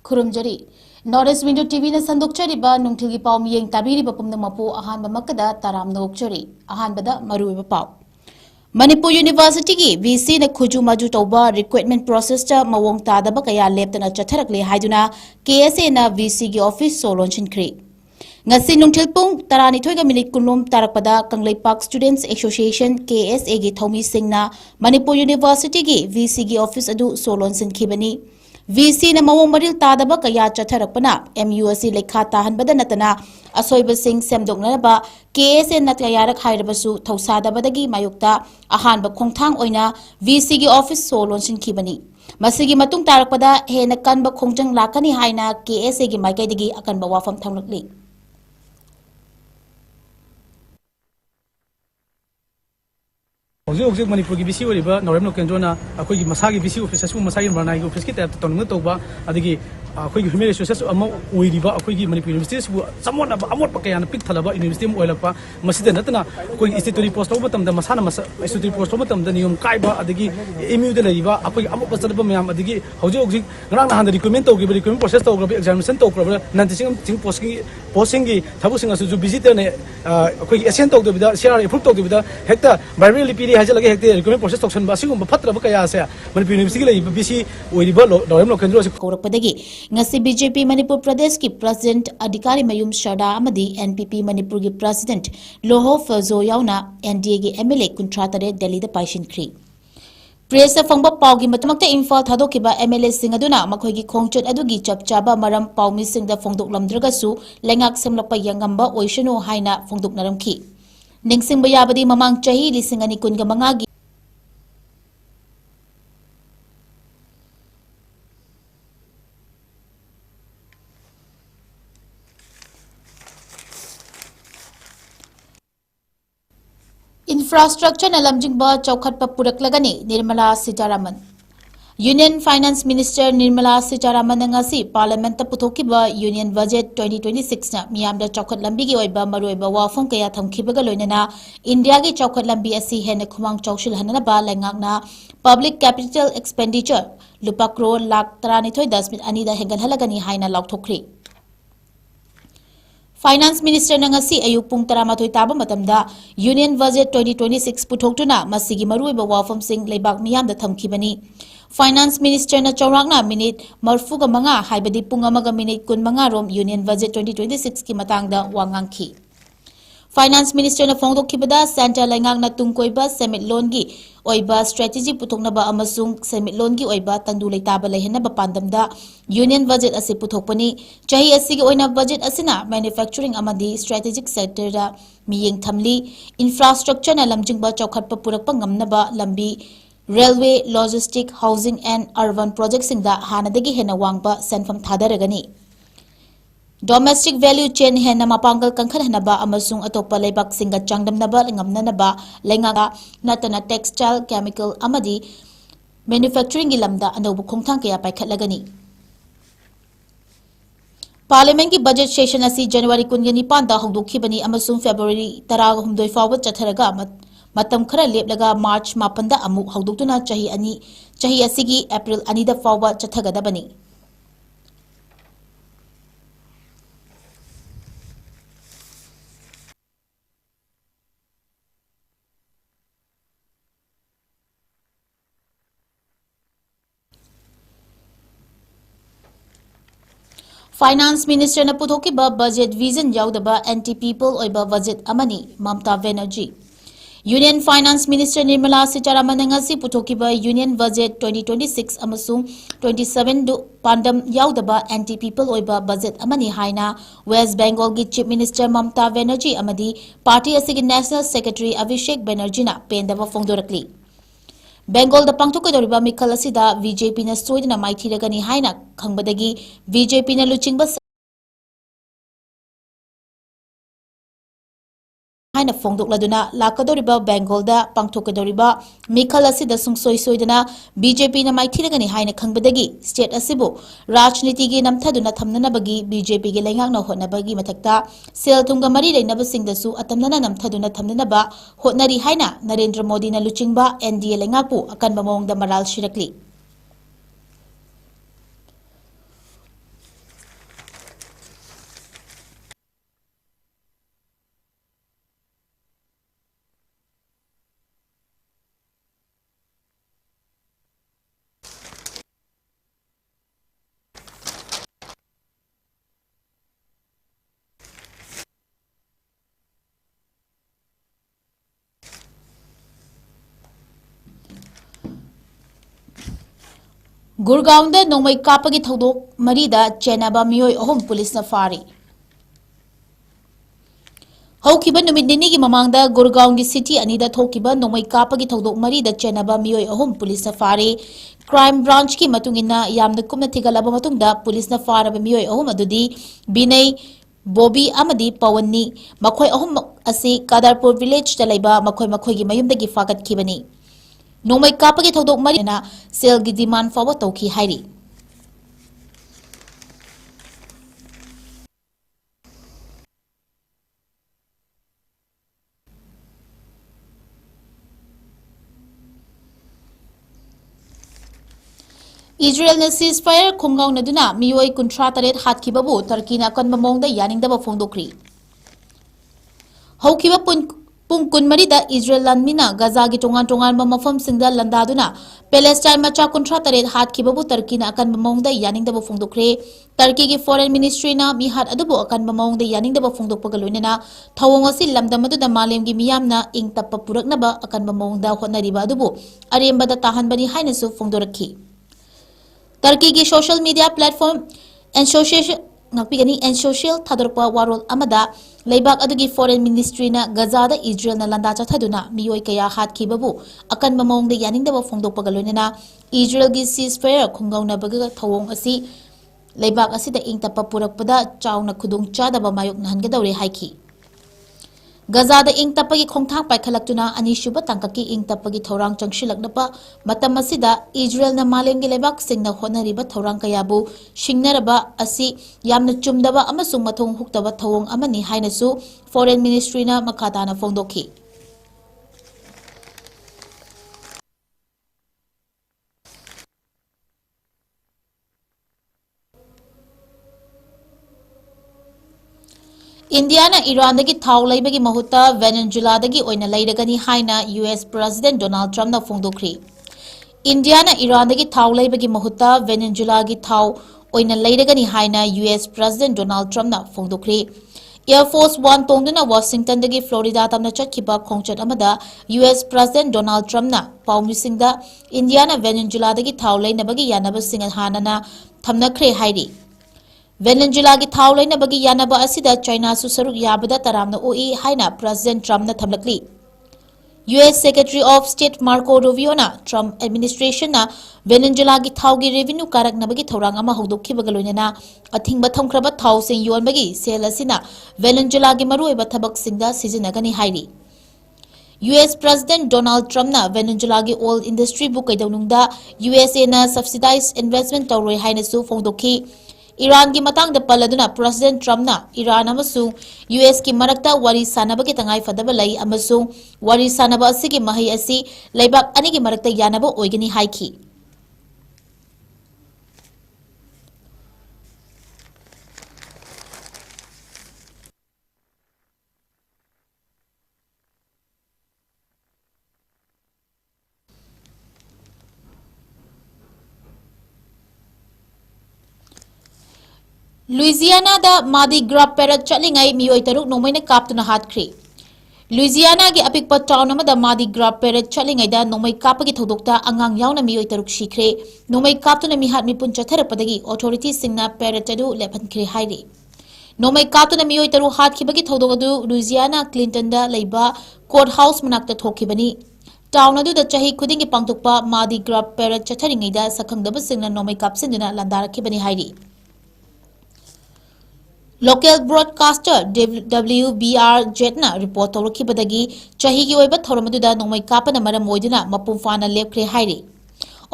ꯈꯨꯔꯨꯝꯖꯔꯤ north window ꯇꯤꯚꯤꯅ ꯁꯟꯗꯣꯛꯆꯔꯤꯕ ꯅꯨꯡꯊꯤꯜꯒꯤ ꯄꯥꯎ ꯃꯤꯠꯌꯦꯡ ꯇꯥꯕꯤꯔꯤꯕ ꯄꯨꯝꯅꯃꯛꯄꯨ ꯑꯍꯥꯟꯕ ꯃꯛꯀꯗ ꯇꯔꯥꯝꯅ ꯑꯣꯛꯆꯔꯤ ꯑꯍꯥꯟꯕꯗ ꯃꯔꯨꯑꯣꯏꯕ ꯄꯥꯎ ꯃꯅꯤꯄꯨꯔ ꯌꯨꯅꯤꯚꯔꯁꯤꯇꯤꯒꯤ ꯚꯤꯁꯤꯅ ꯈꯨꯖꯨ ꯃꯖꯨ ꯇꯧꯕ ꯔꯤꯀ꯭ꯔꯨꯏꯠꯃꯦꯟꯠ ꯄ꯭ꯔꯣꯁꯦꯁꯇ ꯃꯑꯣꯡ ꯇꯥꯗꯕ ꯀꯌꯥ ꯂꯦꯞꯇꯅ ꯆꯠꯊꯔꯛꯂꯦ ꯍꯥꯏꯗꯨꯅ ꯀꯦꯑꯦꯁꯑꯦꯅ ꯚꯤꯁꯤꯒꯤ office so ꯂꯣꯟꯁꯤꯟꯈ꯭ꯔꯦ ngasi nungthil pung 12:10 tarakpada Kangleipak Students Association KSA gi thomi singna Manipur University gi VC gi office adu solon sinkhibani VC na mawong maril tadaba kaya chatharakpana MUSC lekha tahanbada natana asoiba sing semdoknaba KSA natyayarak hairabasu thausadabadagi mayukta ahanba khongthang oina VC gi office solon sinkhibani masigi matung tarakpada hena kanba khongjang lakani haina KSA gi maikaidagi akanba wafam thanglakli Hojik Manipur ki BC oriba Norem Lokendona akoi ki masagi BC office su masagi marnai ki office ki ta tonung toba adigi akoi ki human resources amo oiriba akoi ki Manipur University su samon amot pakayana pik thalaba university mo oilakpa masida natna akoi institute post oba tamda masana institute post oba tamda niyom kaiba adigi MU de leiba akoi amot pasada mayam adigi hojik ngrang na handa recruitment togi recruitment process togi examination togi nanti posting ki thabu singa su visitor ne akoi assign togi bida CR approve togi bida hekta bible lipi hajalagi hekte recruitment process toction ba sigum phatraba kaya ase Manipur University lai BC oiriba Norem Lokendro se korakpadagi ngasi BJP Manipur Pradesh ki President Adhikari Mayum Sharda amadi NPP Manipur ki President Loho Fazo yauna NDA gi MLA Kuntratare Delhi da paishinkhri Press fangba pawgi matamakta Imphal thadokiba MLA sing aduna makhoi gi khongchot adugi chapchaba maram pawmi sing da phongdok lamdraga su lengak semlakpa yangamba oishanu haina phongdok naramki ningsingba yabadi mamang chahi lising ani kunga mangagi Infrastructure na lamjingba chawkhatpa puraklagani Nirmala Sitharaman Union Finance Minister Nirmala Sitharaman ngasi Parliament ta puthokiba Union Budget 2026 na miyamda chawkhat lambi gi oiba maroiba wafam kaya thamkhibaga loinana India gi chawkhat lambi asi hena khumang chawshil hanana ba lengakna Public Capital Expenditure lupa crore lakh 39.2 da hengal halagani haina laukthokri Finance Minister nangasi ayuk pung 13 taba matamda Union Budget 2026 puthokduna masigi maruiba wafam sing leibak miyam da thamkhibani Finance Minister na chawrakna minute marfuga manga haibadi pung amaga minute kun manga rom Union Budget 2026 ki matangda wangangki Finance Minister na phongdokkibada Center Lengakna tungkoiba Summit Loan gi oiba strategy puthoknaba amasung Summit Loan gi oiba tandu leitaba lehenaba pandamda Union Budget asi puthokpani chahi asigi oina budget asina manufacturing amadi strategic sector da miyeng thamli infrastructure na lamjingba chawkhatpa purakpa ngamnaba lambi railway logistic housing and urban projects singda hanadagi hena wangba senfam thadaragani Domestic value chain hena mapangal kangkhan hanaba amasung atopa leibak singa changdamnaba ngamnanaba lengaga natana textile chemical amadi manufacturing gi lamda anobu khongthang kaya paikhatlagani Parliament ki budget session asi January 19 da hongdokhibani amasung February 13 fawba chatharaga matam khara leplaga March 9 da amu hongdoktuna chahi asigi April 2 da fawba chathagadabani Finance Minister na puthokiba budget vision yaudaba anti-people oiba budget amani Mamta Banerjee Union Finance Minister Nirmala Sitharaman ngasi puthokiba Union Budget 2026 amasung 27 du pandam yaudaba anti-people oiba budget amani haina West Bengal gi Chief Minister Mamta Banerjee amadi party asigi National Secretary Abhishek Banerjee na pendaba phongdorakli Bengal da pangthokadoriba mikhal asida BJP na soidna maithiragani haina khangbadagi BJP na luchingba haina phongdokladuna lakadoriba Bengal da pangthokadoriba mikhal asida sungsoi soidana BJP na maithiragani haina khangbadagi state asibu rajniti gi namthaduna thamnanabagi BJP gi lengakna hotnabagi mathakta sel thunga mari leinaba singdasu atamnana namthaduna thamnanaba hotnari haina Narendra Modi na luchingba NDA lengakpu akanba mawngda maral shirakli गुरगांवदा नोंमै कापगी थौदोक मरीदा चेनाबा मियोय अहुम पुलिसना फारी हौखिबा नुमित निनीगी ममांगदा गुरगांवगी city अनीदा थोकिबा नोंमै कापगी थौदोक मरीदा चेनाबा मियोय अहुम पुलिसना फारी crime branch की मतुंगिना यामना कुमना थिगलबा मतुंगदा पुलिसना फारबा मियोय अहुम अदुदी बिनय बोबी अमदी पवननी मखोय अहुम असी Kadarpur village दा लैबा मखोय मखोयगी मयुमदगी फागतखिबनी नोंमै कापगी थौदोक Marina सेलगी demand फाव तौखी हाइरी Israel ने ceasefire खुंगाउनदुना मियोय 38 हातखिबबु टर्कीना अकनबा मौंगदा यानिंगदबा फोंदोक्री हौखिबा पुंग कुनमरीदा Israel लानमीना गाजागी टोंगान टोंगानबा मफमसिंगदा लंदादुना Palestine मचा 38 हातखिबबु टर्कीना अकनबा मौंगदा यानिंगदबा फोंदोक्रे Turkey की foreign मिनिस्ट्रीना मिहात अदुबु अकनबा मौंगदा यानिंगदबा फोंदोकपगा लोइनना थवोंग असि लमदमदुदा मालेमगी मियामना इंगतप्पा पुरकनबा अकनबा मौंगदा होटनरिबा अदुबु अरेमबदा ताहनबनी हाइनसु फोंदोरखी टर्की की सोशल मीडिया प्लेटफॉर्म एनसोशियल थादरपा वारोल अमदा लेबाक अदुगी फॉरेन मिनिस्ट्रीना गजादा इजरायलना लंदा चथदुना मियोय कया हातखिबबु अकनबा मौंगदा यानिंगदबा फोंदोकपगा लोइनना इजरायलगी सीजफायर खुंगाउनबगा थवोंग असि लेबाक असिदा इंगतप्पा पुरकपदा चाउना खुदुंग चादबा मायोक नहनगदौरे हाइखि गजादा इंगतप्पगी खोंथांग पाइखलक्तुना अनिसुबा तंककी इंगतप्पगी थौरांग चंगशिलक्नबा मतम असिदा इजरायलना मालेमगी लेबाक सिंगना होनरिबा थौरांग कयाबु शिंगनरबा असि यामना चुमदबा अमसुंग मथोंग हुक्तबा थौंग अमनि हाइनसु फॉरेन मिनिस्ट्रीना मखाताना फोंदोखि इंडियाना ईरानदगी थाव लैबगी महुत्ता वेनेजुएलादगी ओइना लैरगनी हाइना यूएस प्रेसिडेंट डोनाल्ड ट्रम्पना फोंदोक्री इंडियाना ईरानदगी थाव लैबगी महुत्ता वेनेजुएलागी थाव ओइना लैरगनी हाइना यूएस प्रेसिडेंट डोनाल्ड ट्रम्पना फोंदोक्री एयरफोर्स 1 तोंदुना वाशिंगटनदगी फ्लोरिडा तमना चटखिबा खोंचट अमदा यूएस प्रेसिडेंट डोनाल्ड ट्रम्पना पाउमिसिंगदा इंडियाना वेनेजुएलादगी थाव लैनबगी यानबसिंग हानना थमनख्रे हाइरी वेनेजुएला की थाव लैनबगी यानबा असिदा चाइना सु सरुक याबदा तरामना ओई हाइना प्रेसिडेंट ट्रम्पना थमलकली US secretary of state Marco रूबियोना ट्रम्प एडमिनिस्ट्रेशनना वेनेजुएला की थाव की रेवेन्यू कारकनबगी थौरांग अमा हौदोखिबगा लोइनना अथिंगबा थमख्रबा थाव सिंग योनबगी सेल असिना वेनेजुएला की मरुओइबा थबकसिंगदा सिजनगनी हाइरी यूएस प्रेसिडेंट डोनाल्ड ट्रम्पना वेनेजुएला की ऑयल इंडस्ट्री बु कैदौनुंगदा यूएसए ना सब्सिडाइज इन्वेस्टमेंट तौरोय हाइनसु फोंदोखि ईरान की मतंग पलदुना प्रेसिडेंट ट्रम्पना ईरान अमसुंग यूएस की मरक्ता वारी सानबगी तंगाई फदबा लई अमसुंग वारी सानबा असिगी महै असि लेबाक अनिगी मरक्ता यानबा ओइगनी हाइखि लुइजियाना दा मादी ग्राफ पेरट चलिंगाई मियोय तरुक नोंमैना कापतुना हातख्री लुइजियाना की अपिकपा टाउन अमदा मादी ग्राफ पेरट चलिंगाई दा नोंमै कापगी थौदोकता अंगांग यावना मियोय तरुक सिख्रे नोंमै कापतुना मिहात मिपुन चथरपदगी ऑथोरिटी सिंगना पेरट अदु लेपनख्रे हाइरे नोंमै कापतुना मियोय तरुक हातखिबगी थौदोक अदु लुइजियाना क्लिंटन दा लैबा कोर्ट हाउस मनाक्ता थोखिबनी टाउन अदु दा चाही खुदिंगी पांगतोकपा मादी ग्राफ पेरट चथरिंगैदा सखंगदबा सिंगना नोंमै कापसिंदुना लंदारखिबनी हाइरे लोकल ब्रॉडकास्टर WBR जेटना रिपोर्ट तौरखिबदगी चाहीगी ओइबा थौरमदुदा नोंमै कापना मरम ओइदुना मपुम फाना लेपख्रे हाइरे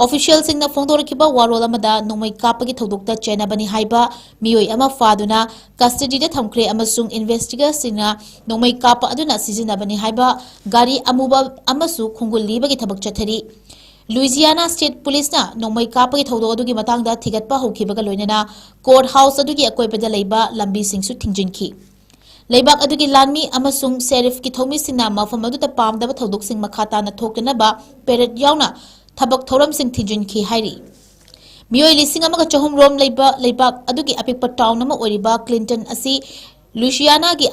ऑफिशियल सिंगना फोंदोरखिबा वारोल अमदा नोंमै कापगी थौदोकता चेनाबनी हाइबा मियोय अमा फादुना कस्टडीदा थमख्रे अमसुंग इन्वेस्टिगेटर सिंगना नोंमै काप अदुना सिजिनाबनी हाइबा गाड़ी अमुबा अमसु खुंगुल लीबगी थबक चथरी लुइजियाना स्टेट पुलिस ना नोंमै कापगी थौदोक अदुगी मतंगदा थिगतपा होखिबगा लोइनना कोर्ट हाउस अदुगी अकोइबदा लैबा लंबी सिंगसु थिंजिनखि लेबाक अदुगी लानमी अमसुंग शेरिफ की थौमी सिंगना मफम अदुदा पामदबा थौदोक सिंग मखाताना थोकनबा पेरेड यावना थबक थौरम सिंग थिंजिनखि हाइरी मियोय लिसिंग अमगा चहुम रोम लैबा लेबाक अदुगी अपिकपा टाउन अमा ओरिबा क्लिंटन असि लुइजियाना की